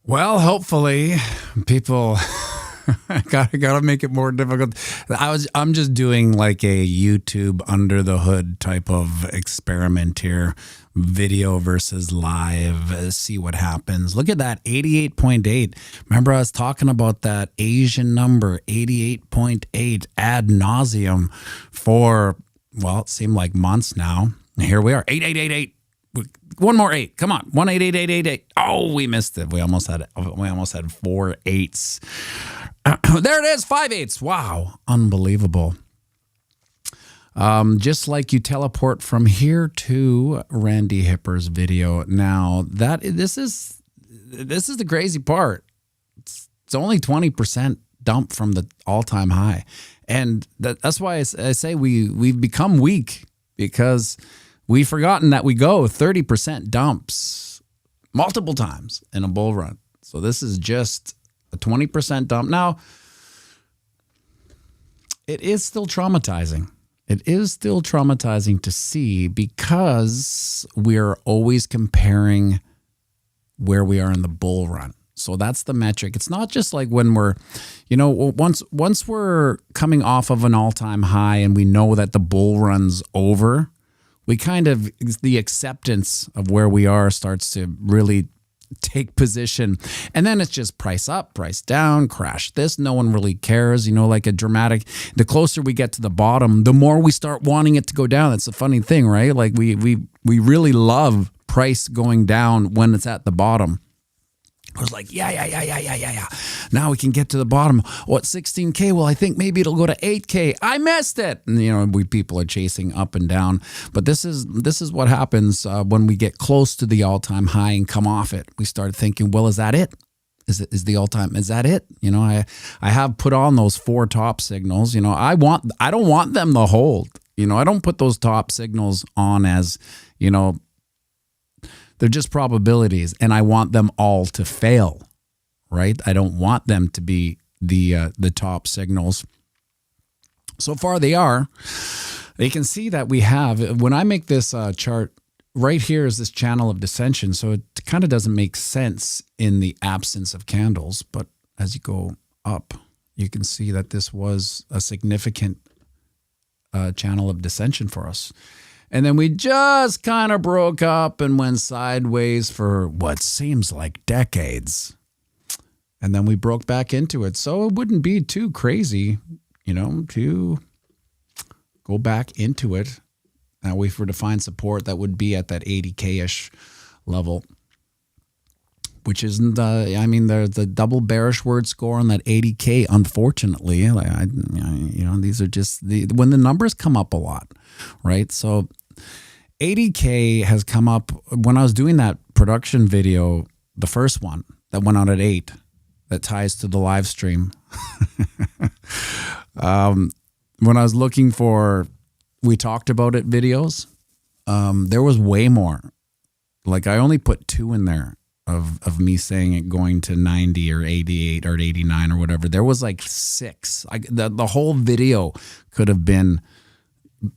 Well, hopefully people gotta make it more difficult. I'm just doing like a YouTube under the hood type of experiment here. Video versus live, see what happens. Look at that, 88.8. Remember I was talking about that Asian number, 88.8 ad nauseum for, well, it seemed like months now. And here we are, 8888. One more 8. Come on. 1888888. Oh, we missed it. We almost had 4 8s. There it is, 5 8s. Wow. Unbelievable. Just like you teleport from here to Randy Hipper's video. Now, this is the crazy part. It's only 20% dump from the all-time high. And that's why I say we've become weak, because we've forgotten that we go 30% dumps multiple times in a bull run. So this is just a 20% dump. Now, it is still traumatizing. It is still traumatizing to see, because we're always comparing where we are in the bull run. So that's the metric. It's not just like when we're, once we're coming off of an all-time high and we know that the bull run's over, we kind of, the acceptance of where we are starts to really take position. And then it's just price up, price down, crash this. No one really cares, like a dramatic. The closer we get to the bottom, the more we start wanting it to go down. That's a funny thing, right? Like we really love price going down when it's at the bottom. I was like, yeah. Now we can get to the bottom. What, 16K? Well, I think maybe it'll go to 8K. I missed it. And, we people are chasing up and down. But this is what happens when we get close to the all-time high and come off it. We start thinking, well, is that it? Is the all-time? Is that it? I have put on those 4 top signals. I don't want them to hold. I don't put those top signals on as, they're just probabilities, and I want them all to fail, right? I don't want them to be the top signals. So far they are. You can see that we have, when I make this chart, right here is this channel of dissension, so it kind of doesn't make sense in the absence of candles, but as you go up, you can see that this was a significant channel of dissension for us. And then we just kind of broke up and went sideways for what seems like decades. And then we broke back into it. So it wouldn't be too crazy, to go back into it. Now, if we were to find support, that would be at that 80K-ish level, which isn't, there's the double bearish word score on that 80K, unfortunately. These are just, when the numbers come up a lot, right? So 80K has come up when I was doing that production video, the first one that went out at 8, that ties to the live stream. When I was looking for, we talked about it videos, there was way more. Like I only put 2 in there of me saying it going to 90 or 88 or 89 or whatever. There was like 6. The whole video could have been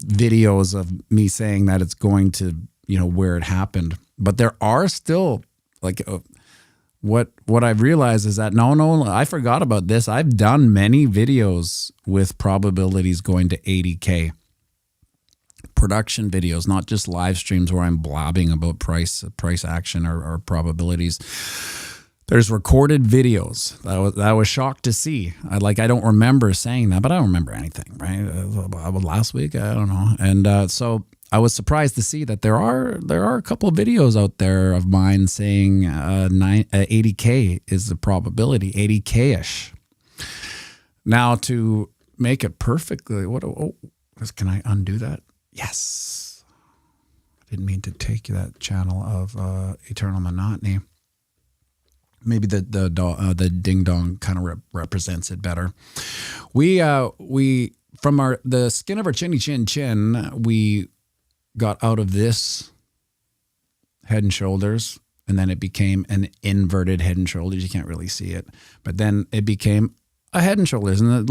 videos of me saying that it's going to, where it happened. But there are still like what I've realized is that no, I forgot about this. I've done many videos with probabilities going to 80K. Production videos, not just live streams where I'm blabbing about price action or probabilities. There's recorded videos that I was shocked to see. I don't remember saying that, but I don't remember anything, right? Last week, I don't know. And so I was surprised to see that there are a couple of videos out there of mine saying 80K is the probability, 80K-ish. Now to make it perfectly, can I undo that? Yes. I didn't mean to take that channel of Eternal Monotony. Maybe the ding dong kind of represents it better. We from the skin of our chinny chin, we got out of this head and shoulders, and then it became an inverted head and shoulders. You can't really see it, but then it became a head and shoulders, and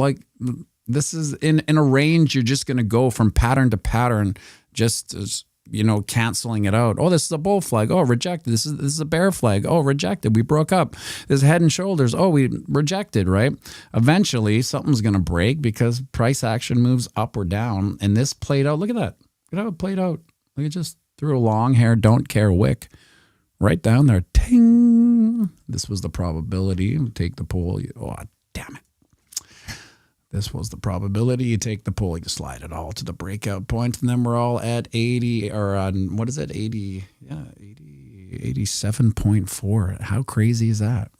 this is in a range. You're just going to go from pattern to pattern, just canceling it out. Oh, this is a bull flag. Oh, rejected. This is a bear flag. Oh, rejected. We broke up. This is head and shoulders. Oh, we rejected, right? Eventually, something's going to break because price action moves up or down. And this played out. Look at that. Look at how it played out. Look, it just threw a long hair, don't care wick right down there. Ting. This was the probability. Take the pull. Oh, damn it. This was the probability. You take the pull, you slide it all to the breakout point, and then we're all at 80, or what is it? 80, yeah, 87.4. How crazy is that?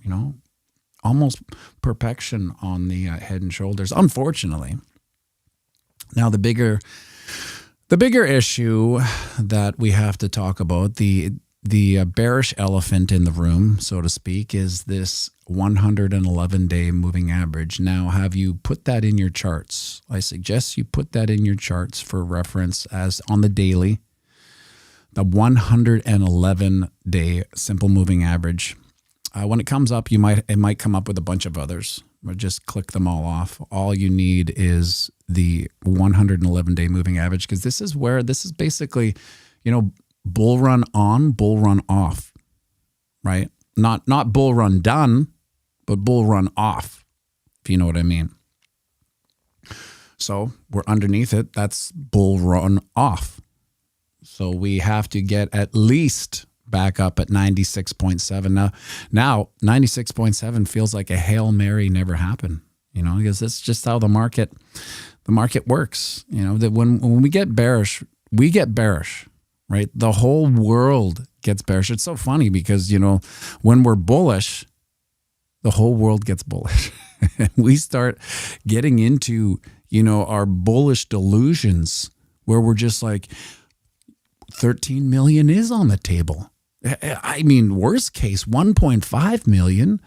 Almost perfection on the head and shoulders, unfortunately. Now, the bigger issue that we have to talk about, the bearish elephant in the room, so to speak, is this 111-day moving average. Now, have you put that in your charts? I suggest you put that in your charts for reference as on the daily. The 111-day simple moving average. When it comes up, it might come up with a bunch of others. But just click them all off. All you need is the 111-day moving average, because this is basically, bull run on, bull run off, right? Not bull run done, but bull run off, if you know what I mean. So we're underneath it. That's bull run off. So we have to get at least back up at 96.7. Now 96.7 feels like a Hail Mary never happened, because that's just how the market works. That when we get bearish, right? The whole world gets bearish. It's so funny because, when we're bullish, the whole world gets bullish. We start getting into, our bullish delusions where we're just like, 13 million is on the table. I mean, worst case, 1.5 million.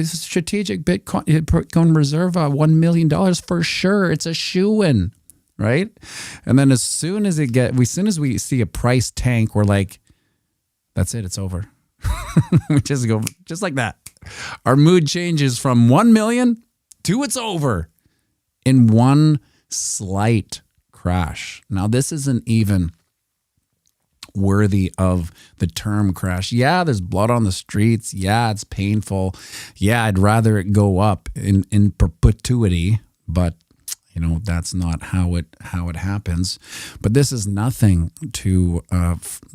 Strategic Bitcoin reserve, $1 million for sure. It's a shoo-in, right? And then as soon as we see a price tank, we're like, that's it, it's over. We just go just like that. Our mood changes from 1 million to it's over in one slight crash. Now, this isn't even worthy of the term crash. Yeah, there's blood on the streets. Yeah, it's painful. Yeah, I'd rather it go up in perpetuity, but that's not how it happens. But this is nothing to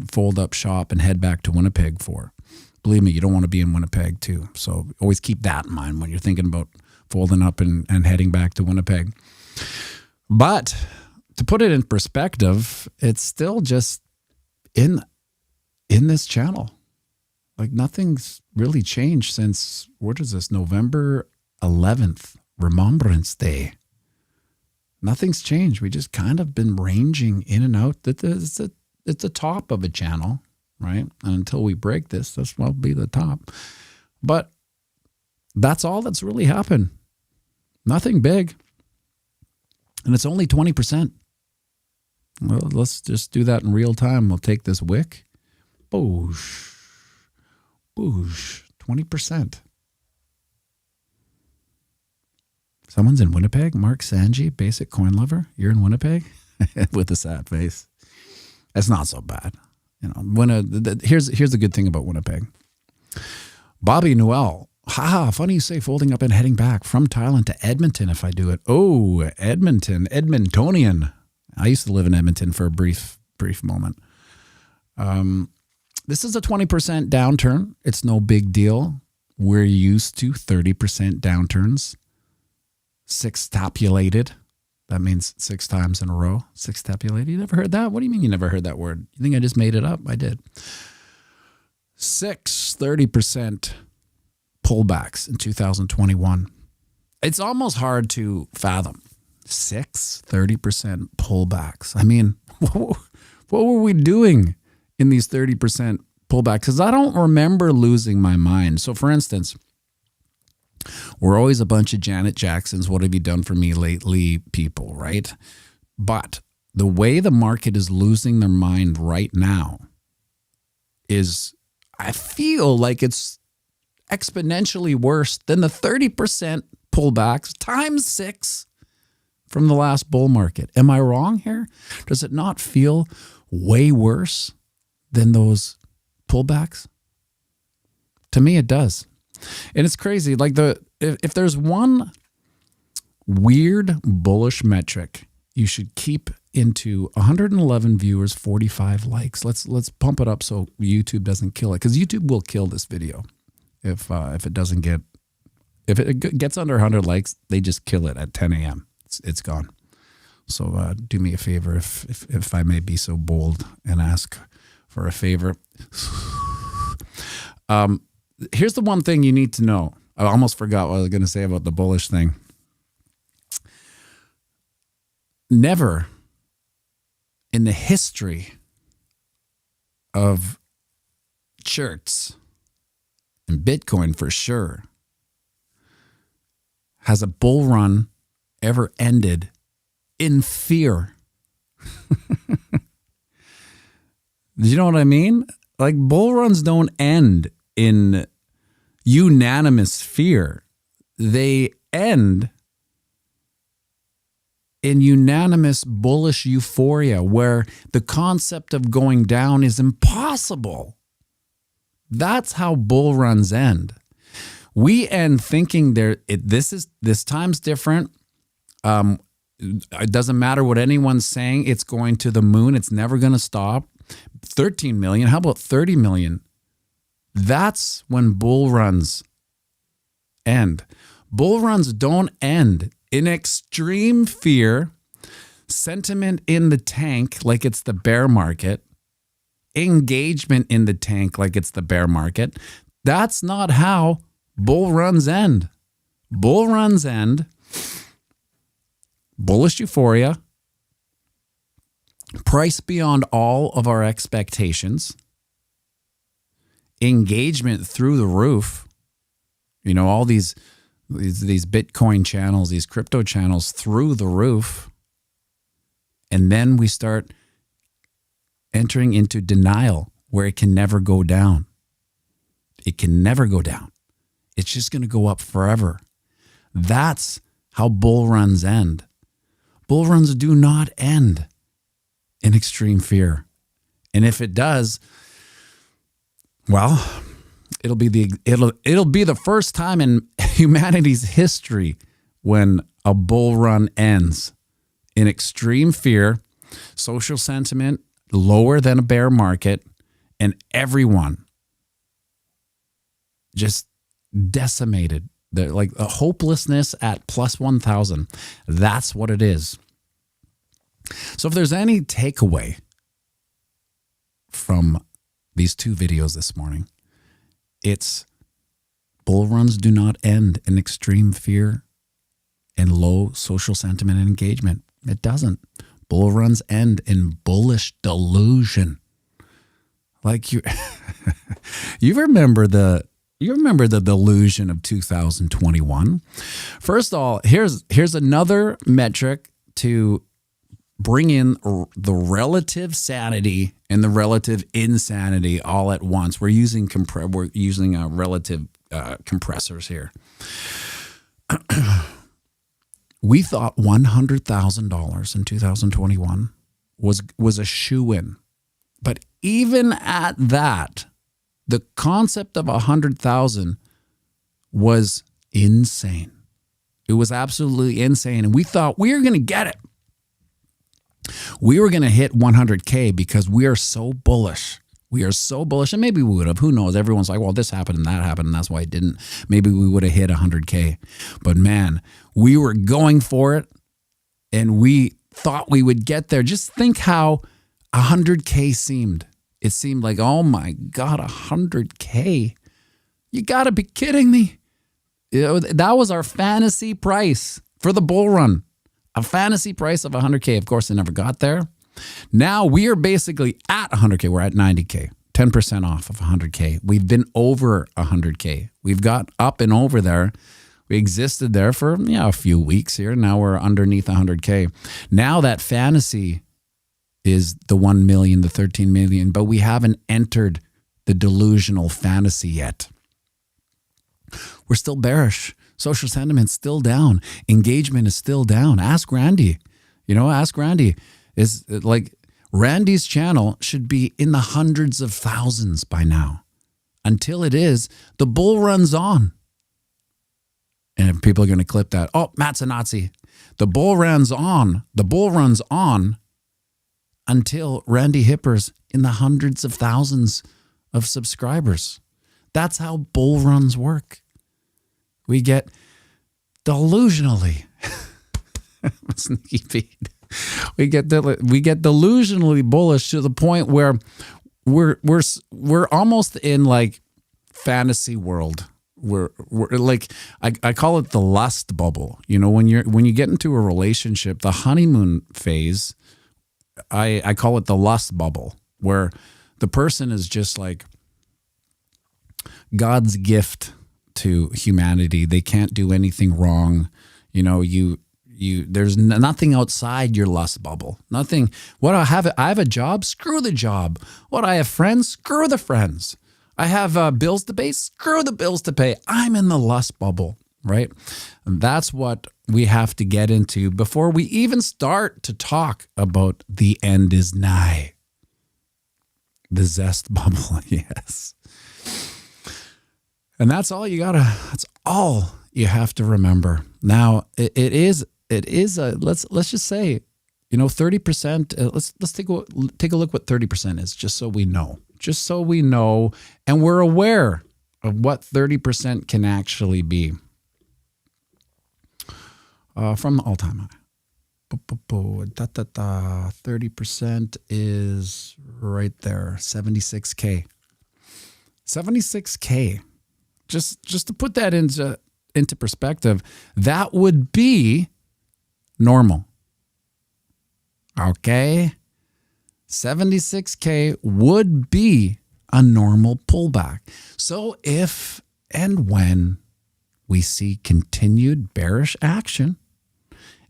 fold up shop and head back to Winnipeg for. Believe me, you don't want to be in Winnipeg too. So always keep that in mind when you're thinking about folding up and heading back to Winnipeg. But to put it in perspective, it's still just in this channel. Like nothing's really changed since, what is this, November 11th, Remembrance Day. Nothing's changed. We just kind of been ranging in and out. It's the top of a channel, right? And until we break this will be the top. But that's all that's really happened. Nothing big. And it's only 20%. Well, let's just do that in real time. We'll take this wick. Boosh. Boosh. 20%. Someone's in Winnipeg? Mark Sanji, basic coin lover? You're in Winnipeg? With a sad face. It's not so bad. Here's the good thing about Winnipeg. Bobby Noel. Funny you say folding up and heading back from Thailand to Edmonton if I do it. Oh, Edmonton. Edmontonian. I used to live in Edmonton for a brief moment. This is a 20% downturn. It's no big deal. We're used to 30% downturns. Sextupulated. That means 6 times in a row. Sextupulated. You never heard that? What do you mean you never heard that word? You think I just made it up? I did. 30% pullbacks in 2021. It's almost hard to fathom. 30% pullbacks. I mean, what were we doing in these 30% pullbacks? Because I don't remember losing my mind. So for instance, we're always a bunch of Janet Jacksons. What have you done for me lately, people, right? But the way the market is losing their mind right now is, I feel like it's exponentially worse than the 30% pullbacks times 6 from the last bull market. Am I wrong here? Does it not feel way worse than those pullbacks? To me, it does. And it's crazy. Like if there's one weird bullish metric you should keep into 111 viewers, 45 likes. Let's pump it up so YouTube doesn't kill it, because YouTube will kill this video if it doesn't get, if it gets under 100 likes, they just kill it at 10 a.m. It's gone. So do me a favor, if I may be so bold and ask for a favor. Here's the one thing you need to know. I almost forgot what I was going to say about the bullish thing. Never in the history of Tshirts and Bitcoin for sure has a bull run ever ended in fear. You know what I mean? Like, bull runs don't end in unanimous fear. They end in unanimous bullish euphoria, where the concept of going down is impossible. That's how bull runs end. We end thinking this time's different. It doesn't matter what anyone's saying. It's going to the moon. It's never going to stop. 13 million. How about 30 million? That's when bull runs end. Bull runs don't end in extreme fear, sentiment in the tank like it's the bear market, engagement in the tank like it's the bear market. That's not how bull runs end. Bull runs end bullish euphoria, price beyond all of our expectations, engagement through the roof. You know, all these Bitcoin channels, these crypto channels through the roof. And then we start entering into denial where it can never go down. It can never go down. It's just going to go up forever. That's how bull runs end. Bull runs do not end in extreme fear. And if it does, well, it'll be the first time in humanity's history when a bull run ends in extreme fear, social sentiment lower than a bear market, and everyone just decimated. They're like a hopelessness at plus 1,000. That's what it is. So if there's any takeaway from these two videos this morning, it's bull runs do not end in extreme fear and low social sentiment and engagement. It doesn't. Bull runs end in bullish delusion. Like you remember the delusion of 2021. First of all, here's another metric to bring in the relative sanity and the relative insanity all at once. We're using relative compressors here. We thought $100,000 in 2021 was a shoo-in. But even at that, the concept of 100,000 was insane. It was absolutely insane. And we thought we were going to get it. We were going to hit 100K because we are so bullish. We are so bullish. And maybe we would have. Who knows? Everyone's like, well, this happened and that happened, and that's why it didn't. Maybe we would have hit 100K. But man, we were going for it, and we thought we would get there. Just think how 100K seemed. It seemed like, oh my God, 100K. You got to be kidding me. You know, that was our fantasy price for the bull run. A fantasy price of 100K. Of course, it never got there. Now we are basically at 100K. We're at 90K, 10% off of 100K. We've been over 100K. We've got up and over there. We existed there for a few weeks here. Now we're underneath 100K. Now that fantasy is the 1 million, the 13 million, but we haven't entered the delusional fantasy yet. We're still bearish. Social sentiment's still down. Engagement is still down. Ask Randy. Ask Randy. Is like Randy's channel should be in the hundreds of thousands by now. Until it is, the bull runs on. And people are going to clip that. Oh, Matt's a Nazi. The bull runs on. The bull runs on until Randy Hipper's in the hundreds of thousands of subscribers. That's how bull runs work. We get delusionally sneaky Pete. We get delusionally bullish to the point where we're almost in like fantasy world. We're like I call it the lust bubble. You know, when you get into a relationship, the honeymoon phase, I call it the lust bubble, where the person is just like God's gift to humanity. They can't do anything wrong. You know, there's nothing outside your lust bubble. Nothing. What I have a job? Screw the job. What, I have friends? Screw the friends. I have bills to pay? Screw the bills to pay. I'm in the lust bubble, right? And that's what we have to get into before we even start to talk about the end is nigh. The zest bubble, yes. And that's all you have to remember. Now, it is let's just say, you know, 30%, let's take a look what 30% is, just so we know, and we're aware of what 30% can actually be. From the all-time high. 30% is right there, 76K. 76K. Just to put that into perspective, that would be normal. Okay? 76K would be a normal pullback. So if and when we see continued bearish action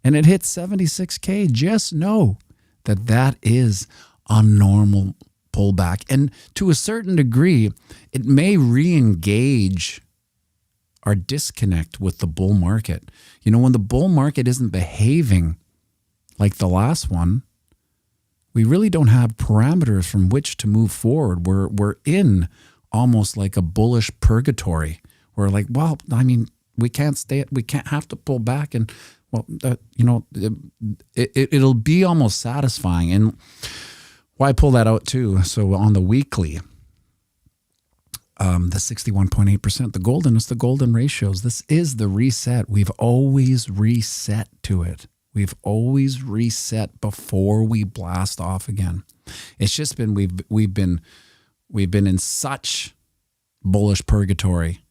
and it hits 76K, just know that that is a normal pullback. And to a certain degree, it may re-engage our disconnect with the bull market. You know, when the bull market isn't behaving like the last one, we really don't have parameters from which to move forward. We're in almost like a bullish purgatory. We're like, well, I mean, we can't have to pull back, and well, you know, it'll be almost satisfying. And why I pull that out too? So on the weekly, the 61.8%, the golden ratios. This is the reset. We've always reset to it. We've always reset before we blast off again. It's just been we've been in such bullish purgatory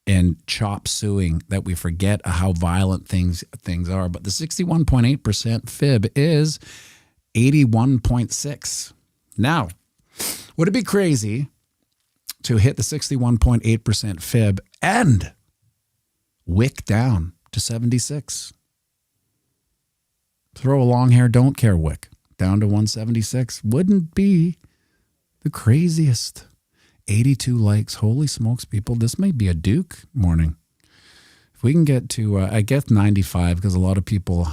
and chop sueying that we forget how violent things are. But the 61.8% fib is 81.6. Now, would it be crazy to hit the 61.8% fib and wick down to 76? Throw a long hair, don't care wick down to 176. Wouldn't be the craziest. 82 likes. Holy smokes, people. This may be a Duke morning. If we can get to, I guess 95, because a lot of people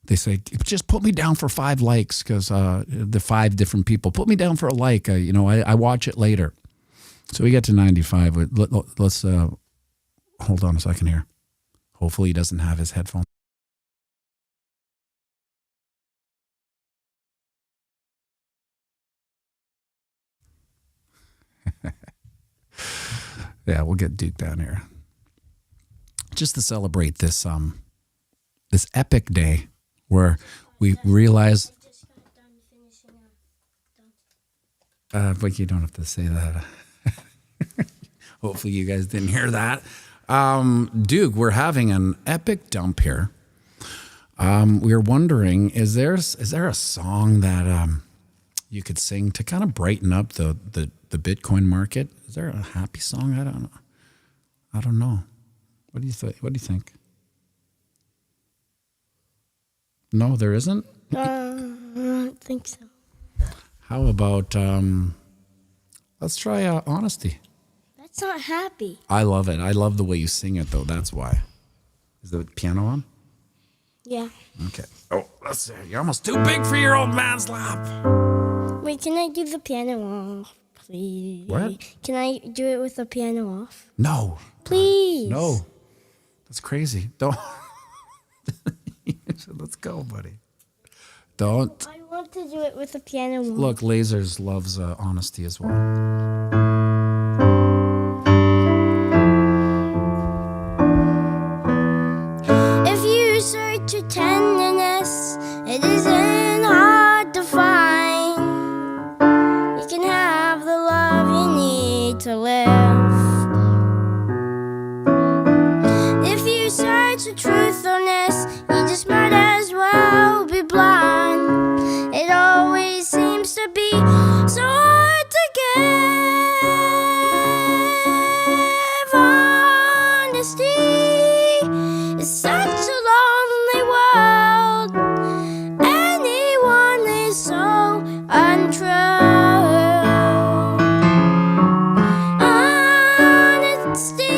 they say, just put me down for 5 likes, because the 5 different people. Put me down for a like. I watch it later. So we get to 95. Let's hold on a second here. Hopefully he doesn't have his headphones. Yeah, we'll get Duke down here. Just to celebrate this this epic day where we realize. But you don't have to say that. Hopefully you guys didn't hear that. Duke, we're having an epic dump here. We were wondering, is there a song that you could sing to kind of brighten up the Bitcoin market? Is there a happy song? I don't know. What do you think? No, there isn't? I don't think so. How about let's try Honesty. That's not happy. I love it. I love the way you sing it though. That's why. Is the piano on? Yeah. Okay. Oh, let's see. You're almost too big for your old man's lap. Wait, can I do the piano off, please? What? Can I do it with the piano off? No. Please. No. That's crazy. Don't. Let's go, buddy. Don't. I want to do it with the piano off. Look, Lasers loves honesty as well. If you search for tenderness, it isn't hard to find. You can have the love you need to live. If you search for truthfulness, you just might as well be blind. It always seems to be so hard to give. Honesty is such a lonely world. Anyone is so untrue. Honesty.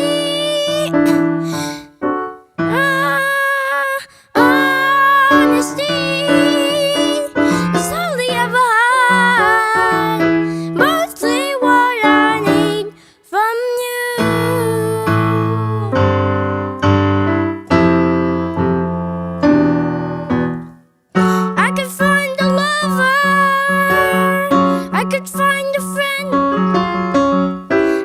Honesty is all I ever had. Mostly what I need from you. I could find a lover. I could find a friend.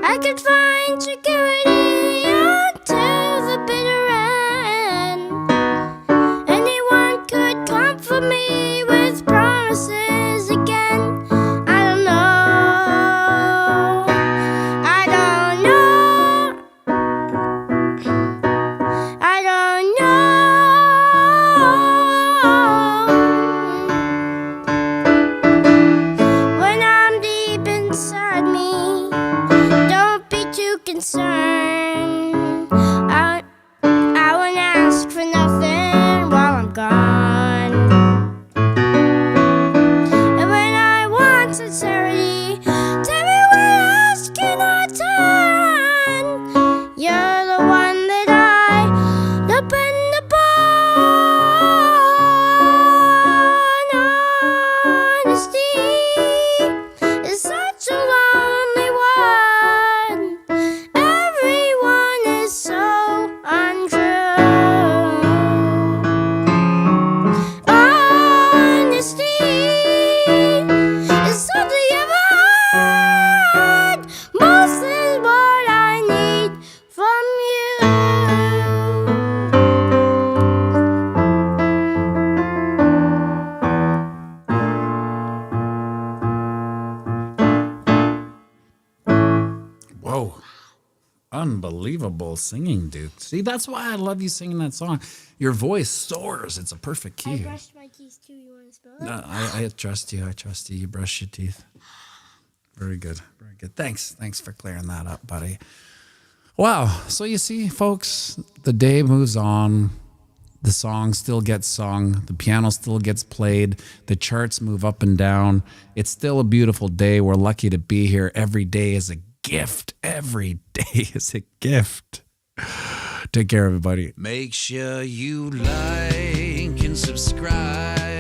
I could find security until the bitter end. Anyone could comfort me with promises again. I don't know. I don't know. I don't know. When I'm deep inside me, don't be too concerned. I won't ask for nothing while I'm gone. And when I want sincerity, tell me where else can I turn? You're the one that I depend upon. Honesty is such a lonely one. Everyone is so untrue. Honesty is something ever had. Most is what I need from you. Whoa. Unbelievable singing, Duke. See, that's why I love you singing that song. Your voice soars. It's a perfect I key. brushed my teeth too. You want to spell it? No, I trust you. I trust you. You brush your teeth. Very good. Very good. Thanks. Thanks for clearing that up, buddy. Wow. So you see, folks, the day moves on. The song still gets sung. The piano still gets played. The charts move up and down. It's still a beautiful day. We're lucky to be here. Every day is a gift. Every day is a gift. Take care, everybody. Make sure you like and subscribe.